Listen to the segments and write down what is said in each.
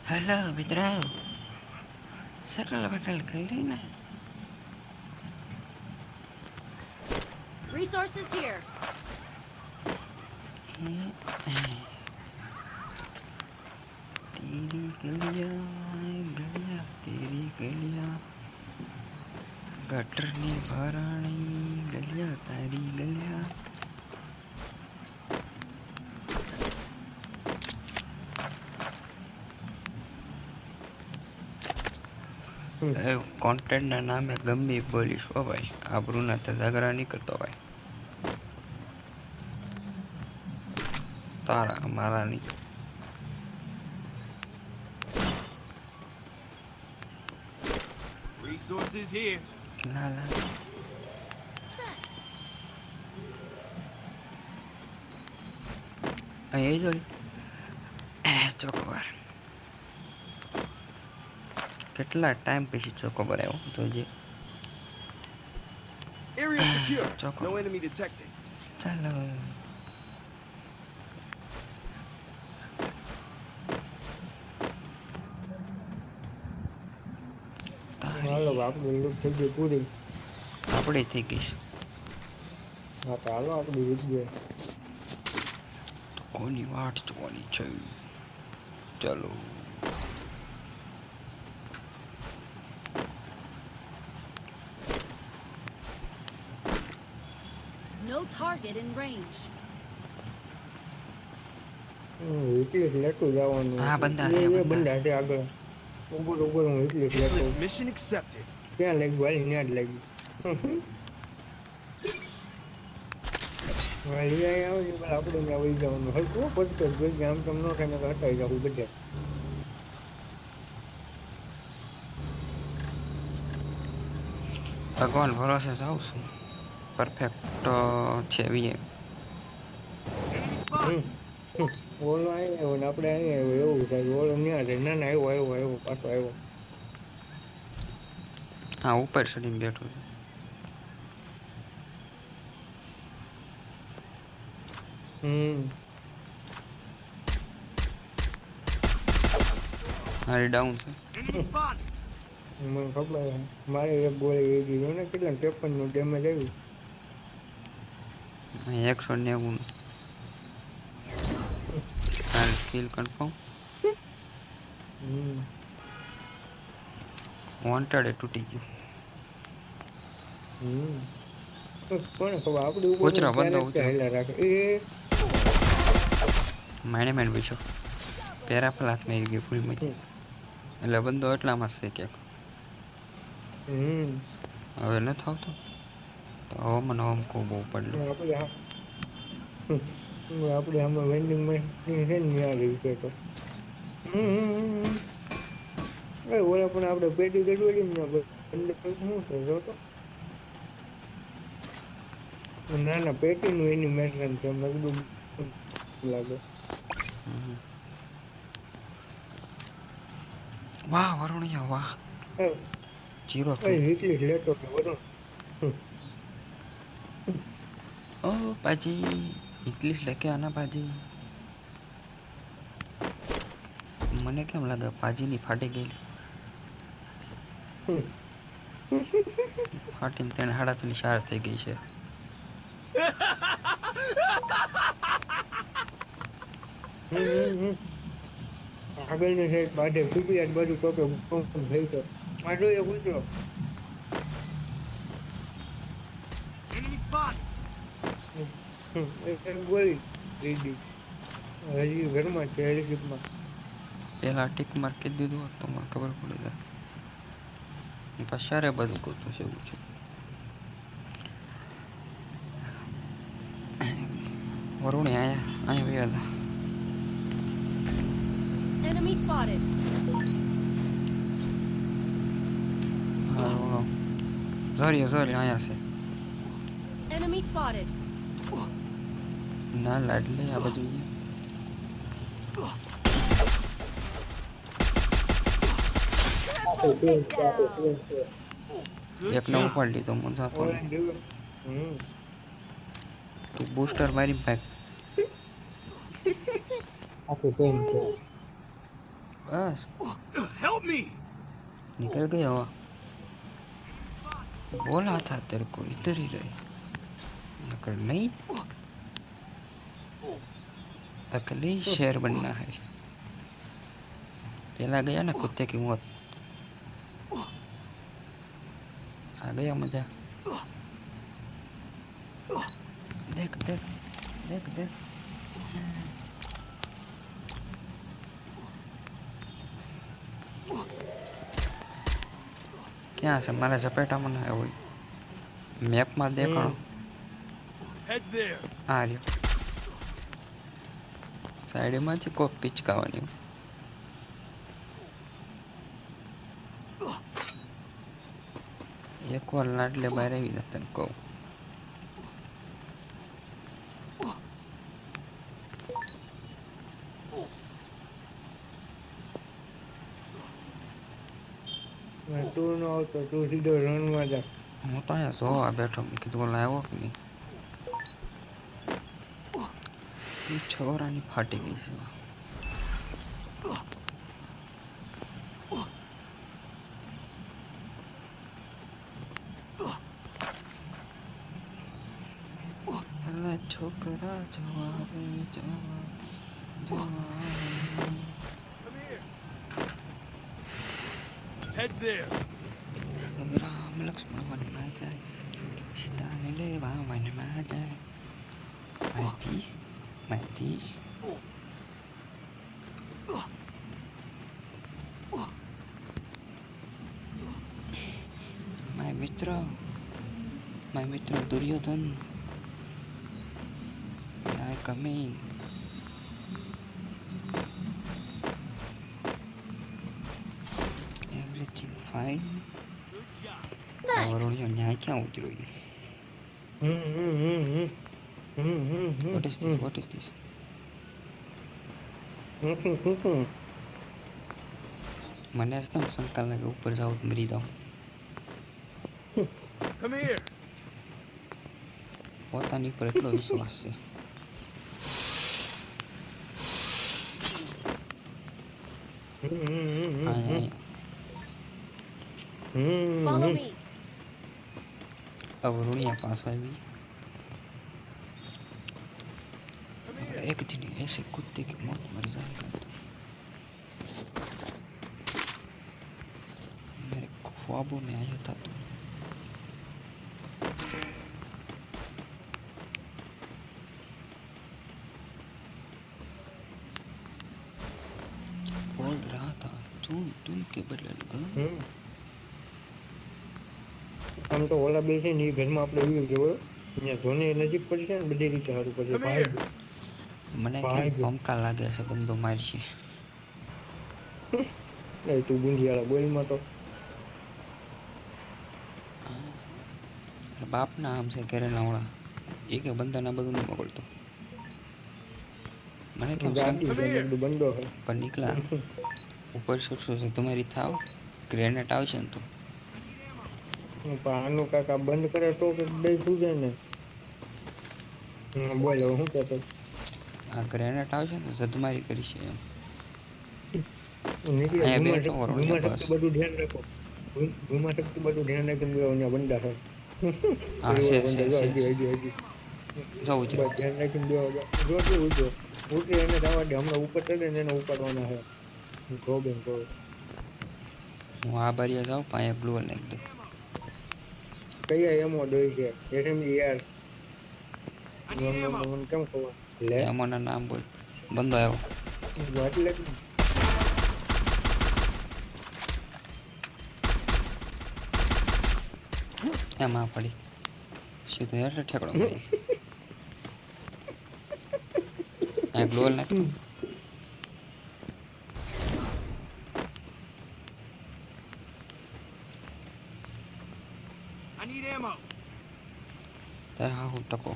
Hello मित्रों सकल buckle Kalina Resources here. तेरी गलियां गलियां तेरी गलियां गटर ने भरानी गलियां तारी गलियां कॉन्टेंट ना नाम है गम्मी बोलीश ओ भाई आबरू ना तो झगड़ा नहीं करतो भाई तारा हमारा नहीं Resources here. La La Thanks. ये जो ચોકોબાર કેટલા ટાઈમ પછી ચોકોબાર આવ્યો તો જે Area secure. ચોકો No enemy detected. ચાલો હાલો આપણે લૂટ થઈ ગઈ પૂરી. આપણી થઈ ગઈ છે હા તો હાલો આપણી જગ્યાએ. તો કોની વાટ જોવાની છે ચાલો No target in range. એટલે જ લેતું જવાનું. હા, બંદા છે, એ બંદા. બંદા છે આગળ. ઉપર ઉપર હું એટલે જ લેતો. This mission accepted. ક્યાં લાગ્યું વાલી ત્યાં જ લાગ્યું. વાલી અહીંયા આવે છે પણ આપણે ત્યાં વહી જવાનું. હલકું પડતો જ જોઈ આમ તેમ ન થાય ને તો હટાઈ જવું બધે. ભગવાન ભરોસે જાઉં છું પરફેક્ટ છે વીએ Enemy spotted. ઓલો આવ્યો ને આપણે અહીંયા આવ્યો એવું થાય. ઓલો ત્યાં જાય. ના ના આવ્યો પાછો આવ્યો. હા ઉપર ચડીને બેઠો છું હારી ડાઉન છે Enemy spotted. મને ખબર છે. મારે એક ગોળી એ દીધો ને કેટલા 53 નું ડેમેજ આવ્યું. 190 હાલ કિલ કન્ફર્મ વોન્ટેડ તૂટી ગયું કોને ખબર આપણી ઉપર ઉતરો, બંદો ક્યારેક ઉતરો. હેલા રાખે એ માઇન પૂછ્યો પેરા ફ્લાસ મારી ગયું ફૂલમાંથી એટલે બંદો એટલામાં છે ક્યાંક હવે નથી આવતો તો હમ ને હમ ખૂબ બહુ પડલું આપણે આમાં વેન્ડિંગ મશીન છે ને ત્યાં રહી છે તો ઓલા પણ આપણે પેટી ગડવડી ને અંદર શું છે જો તો ના ના પેટીનું એની મેશન છે મેં કીધું લાગે વાહ વરુણિયા વાહ જીરો હિટલી લેતો કે વરુણ ઓ પાજી ઇંગ્લિશ લખે આના પાજી મને કેમ લાગે પાજીની ફાટી ગયેલી ફાટીને તેને 3.5 4 થઈ ગઈ છે આગળની સાઈડ બાજુ ફૂટી આજ બાજુ ટોપે થઈ છે આ જોઈએ પૂછો Enemy spotted. એક ગોળી દીધી હજી ઘરમાં છે રિસીપમાં પહેલાં ટીક માર્ક કરી દીધું હોત તો મને ખબર પડી જાય પછી સારે બધું ગોતું છે એવું છે વરુણી અહીંયા વ્યા હતા Enemy spotted. સોરી અહીંયા છે Enemy spotted. ના લાડલે આ બધું Triple takedown. Good એકને job. ઉપાડી લીધો મને જાતો તું બૂસ્ટર મારી ભાઈ આખું પેન છે બસ Help me! निकल गया हुआ बोला था तेरे को इधर ही रहे मगर नहीं अकेले ही शेर बनना है पहला गया ना कुत्ते की मौत आ गया मजा देख देख देख देख ક્યાં છે મારા ઝપેટામાં ના હોય મેપમાં દેખાણો Head there. આ રહ્યો સાઈડમાંથી કોક પિચકાવાની એકવાર લાડલે બહાર આવી ને તને કહું તું ન આવતો તું સીધો રનમાં જા હું તો અહીંયા જોવા બેઠો મેં કીધું ઓલા આવ્યો કે નહીં એ છોરાની ફાટી ગઈ છે અલા છોકરા જવા રે જવા જવા Come here. Head there. Ram Lakshman વનમાં જાય સીતાને લેવા વનમાં જાય માયતીશ માય મિત્ર Duryodhan I coming everything fine વરુણિયો ન્યાય ક્યાં ઉતર્યો What is this? મને કેમ શંકા લાગે ઉપર જાઉં તો મરી જાઉં Come here. પોતાની ઉપર એટલો વિશ્વાસ છે અહીંયા Follow me. અવરુણિયા પાસ આવી एक दिन ऐसे कुत्ते की मौत मर जाएगा तो मेरे ख्वाबों में आया था तो बोल रहा था तुम के बदले लगा આમ તો ઓલા બે છે ને એ ઘરમાં આપણે એવું જોયો અહીંયા જોને નજીક પડશે ને બધી રીતે સારું પડશે ભાઈ મને ભાઈ કેમ પંકા લાગે છે બંદો મારશે એ તું ગુંડિયાળા બોલમાં તો બાપના આમ છે ઘરેના ઓળા એ કે બંદાના બધું નહીં મોકલતો મને કેમ ગાડી બધું બંધો હોય પણ નીકળા ઉપર શું છે તમારી થાવ ગ્રેનેટ આવશે ને તો પણ આનું કાકા બંધ કરે તો કે બે શું છે ને બોલો શું કહેતો આ ગ્રેનેટ આવશે ને જદમારી કરી છે એમ નીકળે અહીંયા બે તો વરોડિયા બસ. બધું ધ્યાન રાખો ઘુમા શક્તિ બધું ધ્યાન રાખીને અહીંયા બંધા છે હા છે હજી જવું છે બસ ધ્યાન રાખીને જો ઉતરે એને જવા દે હમણાં ઉપર ચડે ને એને ઉપાડવાના છે કહો બેન કહો હું આ બારીયા જાઉં પાંચ ગ્લુઅલ નાખી દઉં કયા એમો દોઈ છે એસએમજી યાર I need ammo. મને કેમ ખબર લે એમાંના નામ બોલ બંધો આવ્યો એટલે એમાં પડી સીધું એટલે ઠેકડો મારી આ ગ્લોલ નાખી દઉં. I need ammo. તારે હા હું ટકો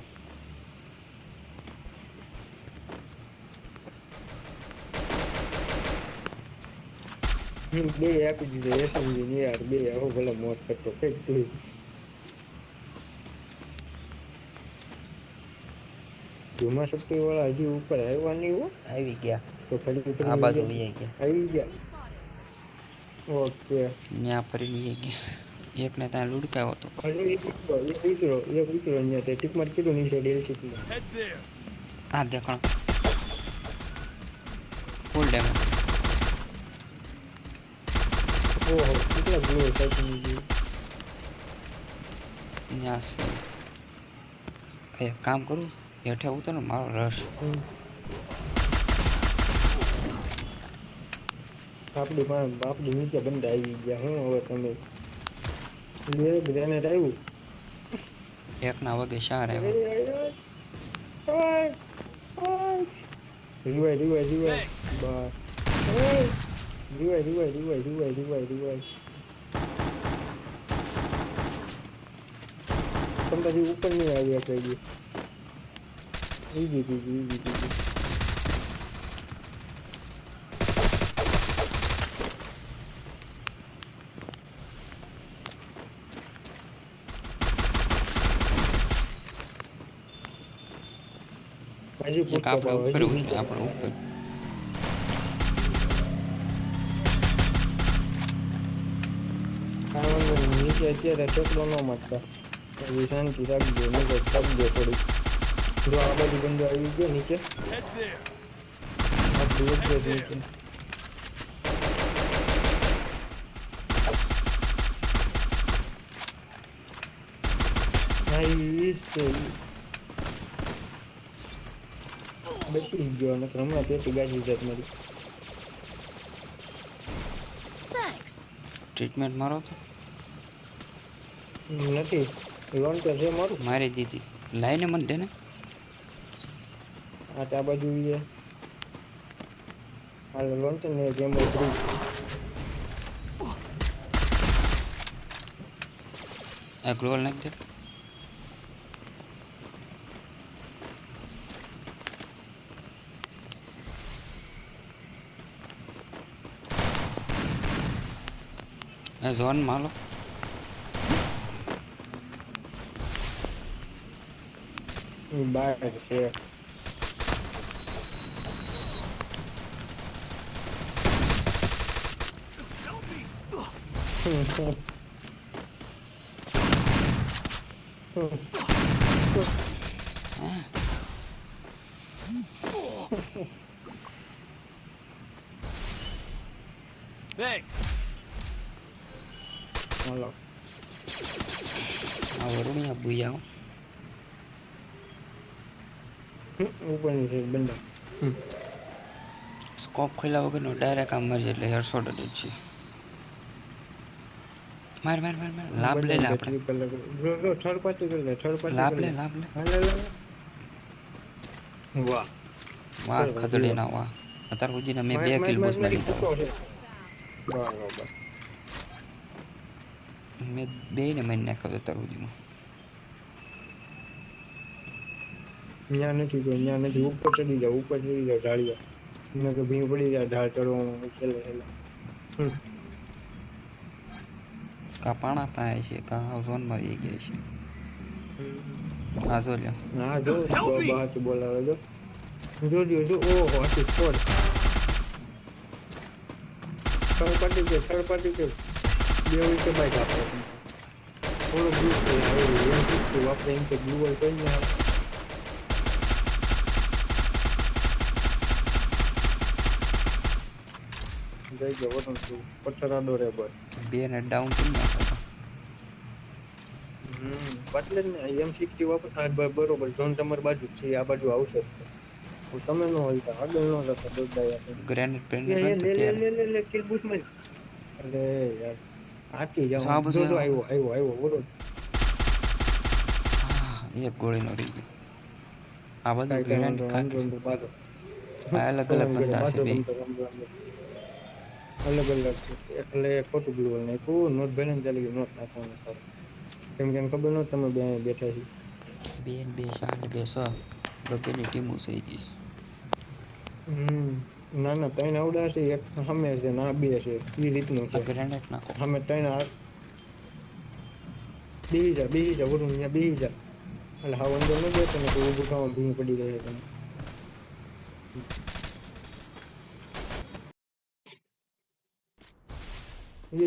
બે આપી દીધો એસએમજી ને યાર બે આવો ભલે મોજ કરતો કઈક તું ધુમા શક્તિ વાળા હજી ઉપર આવ્યા નહીં હો આવી ગયા તો ફરી આ બાજુ ફરી વી ગયા આવી ગયા. Enemy spotted. ત્યાં ઓકે ફરીને વી ગયા એકને ત્યાં લુડકાયો હતો હજુ એક વિકરો અહીંયા તે ટીક માર કીધું નીચે ડેલસીટમાં. Head there. આ દેખાણ ફૂલ ડેમેજ ઓહો કેટલા ગ્લો સાચી ગઈ. ત્યાં છે એક કામ કરું હેઠે ઉતર ને મારો રસ આપણી નીચે બંદા આવી ગયા. હું હવે તમે લે ગ્રેનેડ આવ્યું. એકના વગે શાર આવ્યો રિવાય બસ રિવાય તમારી ઉપર નહીં આવ્યા કઈ ઈજી હજી એક આપણે ઉપર ઉતરે આપણે ઉપર નીચે અત્યારે ટેકડો ન મારતા એવી શાંતિ રાખજો મગજ રાખજો થોડી. જો આ બાજુ બંદો આવી ગયો નીચે Head there. આપણું એક જ નીચે નાઈસ તો બેસી ગયો ને હમણાં પેટી ગાજી જાત મારી. Thanks. ટ્રીટમેન્ટ મારો તો નથી લોન્ચર છે મારું. મારી દીધી લાઈને મને દે ને આ બાજુ છે આ લોન્ચર ને ગેમ ફ્રી. આ ગ્લોવલ નાખી દે આ ઝોન માં લો બહાર છે Thanks. હાલો આ વરુણિયા બુયા ઉપરની છે બંદા. સ્કોપ ખોલ્યા વગરનો ડાયરેક્ટ આમ મરી એટલે હેડશોટ જ છે માર માર માર માર લાભ લે આપણે થર્ડ પાર્ટી કરી લે લાભ લે વાહ વાહ ખદડી ના વાહ અત્યાર સુધીના મેં 2 કિલ બસ મળી દીધા બરાબર મેં 2 ને મારી નાખ્યો અત્યાર સુધીમાં ત્યાં નથી ઉપર ચડી જાવ ઢાળિયા એને કે ભીંગ પડી જાય ઢાળ ચડવામાં છેલ્લે કા પાણા પાસે છે કા ઝોનમાં આવી ગયા છે આ જો લ્યો હા જો બહારથી બોલાવે જો ઓહો હાથી સ્કોર થર્ડ પાર્ટી કે 2 વિકેટ બાઈક આપો થોડો બ્લુ આપણે એમ કે બ્લુ હોય કઈ ને જઈ ગયો વતન છું પથ્થર આડો રે બસ 2 ને ડાઉન કરી નાખ્યા એટલે જ ને M60 વાપર બરોબર ઝોન તમારી બાજુ છે આ બાજુ આવશે તમે ન હોય તો આગળ ન જતા દોડાયા ગ્રેનેડ પેન લે કિલ બૂટ માં અરે યાર આટી જાવ સાબ છે. જો આવ્યો બરોબર એક ગોળીનો રહી ગયો આ બધું કાંઈ ગ્રેનેડ વાંધો કાકી નહીં, બાજુ. આ અલગ અલગ બંદા છે બે અલગ છે એટલે ખોટું બોલવું નાખ્યું નોટ બેલેન્સ ચાલી ગયું નોટ નાખવાનું સારું કેમ કે એને ખબર નહોતી તમે બે અહીંયા બેઠા છીએ 2 4 ને 2 6 ગબ્બેની ટીમો થઈ ગઈ ના ત્રણ આવડા છે એક સામે છે ના બે છે એ રીતનું આ છે ગ્રેનેડ નાખો સામે ત્રણ બેહી જા વરું અહીંયા બેહી જા એટલે હાવ અંદર ન બેસે ને તો ઊભું થવામાં ભીંગ પડી રહે તમે એ